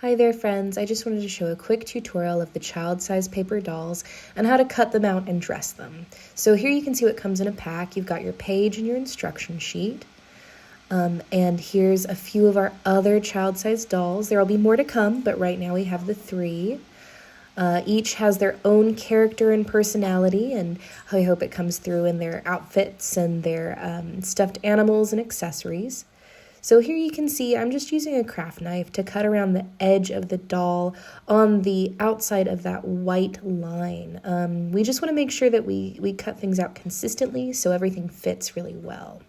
Hi there friends, I just wanted to show a quick tutorial of the child-size paper dolls and how to cut them out and dress them. So here you can see what comes in a pack. You've got your page and your instruction sheet. And here's a few of our other child-sized dolls. There will be more to come, but right now we have the 3. Each has their own character and personality, and I hope it comes through in their outfits and their stuffed animals and accessories. So here you can see I'm just using a craft knife to cut around the edge of the doll on the outside of that white line. We just want to make sure that we cut things out consistently so everything fits really well.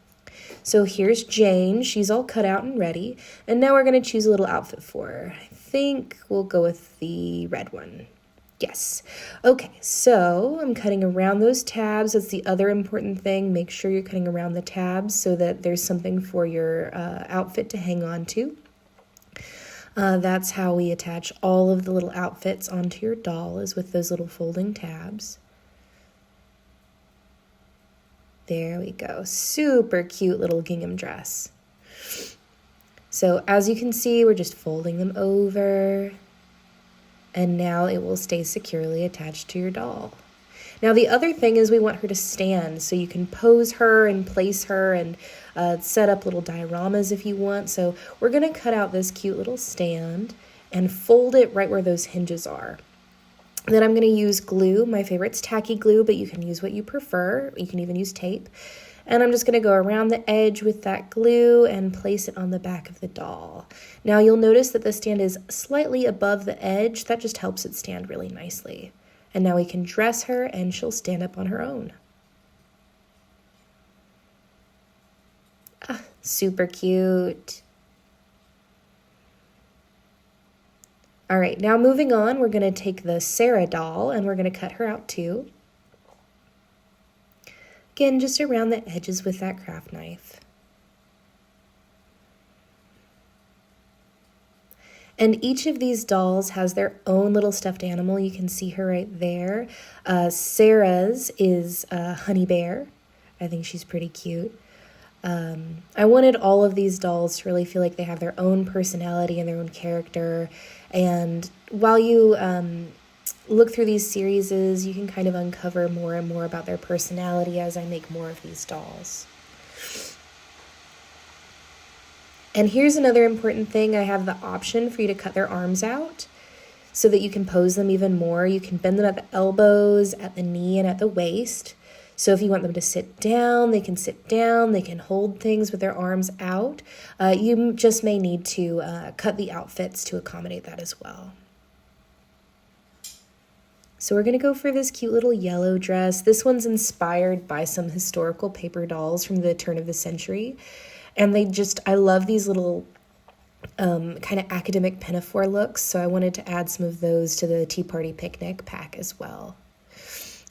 So here's Jane. She's all cut out and ready. And now we're going to choose a little outfit for her. I think we'll go with the red one. Yes. Okay, so I'm cutting around those tabs. That's the other important thing. Make sure you're cutting around the tabs so that there's something for your outfit to hang on to. That's how we attach all of the little outfits onto your doll, is with those little folding tabs. There we go. Super cute little gingham dress. So as you can see, we're just folding them over. And now it will stay securely attached to your doll. Now the other thing is we want her to stand, so you can pose her and place her and set up little dioramas if you want. So we're going to cut out this cute little stand and fold it right where those hinges are. Then I'm going to use glue. My favorite's tacky glue, but you can use what you prefer. You can even use tape. And I'm just going to go around the edge with that glue and place it on the back of the doll. Now you'll notice that the stand is slightly above the edge. That just helps it stand really nicely. And now we can dress her and she'll stand up on her own. Ah, super cute. All right, now moving on, we're going to take the Sarah doll and we're going to cut her out too. Again, just around the edges with that craft knife. And each of these dolls has their own little stuffed animal. You can see her right there. Sarah's is Honey Bear. I think she's pretty cute. I wanted all of these dolls to really feel like they have their own personality and their own character. And while you look through these series, you can kind of uncover more and more about their personality as I make more of these dolls. And here's another important thing. I have the option for you to cut their arms out so that you can pose them even more. You can bend them at the elbows, at the knee, and at the waist. So if you want them to sit down, they can sit down. They can hold things with their arms out. You just may need to cut the outfits to accommodate that as well. So we're going to go for this cute little yellow dress. This one's inspired by some historical paper dolls from the turn of the century. And I love these little kind of academic pinafore looks. So I wanted to add some of those to the Tea Party Picnic pack as well.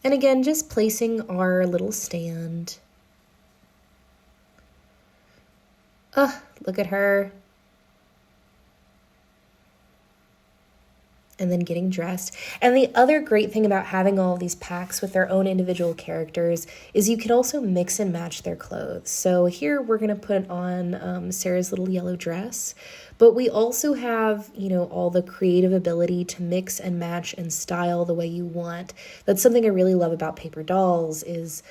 And again, just placing our little stand. Oh, look at her. And then getting dressed. And the other great thing about having all of these packs with their own individual characters is you can also mix and match their clothes. So here we're going to put on Sarah's little yellow dress, but we also have, all the creative ability to mix and match and style the way you want. That's something I really love about paper dolls is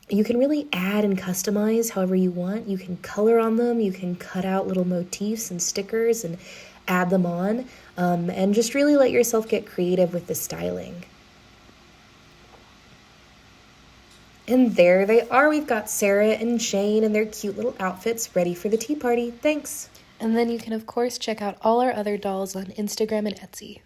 you can really add and customize however you want. You can color on them. You can cut out little motifs and stickers and add them on, and just really let yourself get creative with the styling. And there they are. We've got Sarah and Jane and their cute little outfits ready for the tea party. Thanks. And then you can, of course, check out all our other dolls on Instagram and Etsy.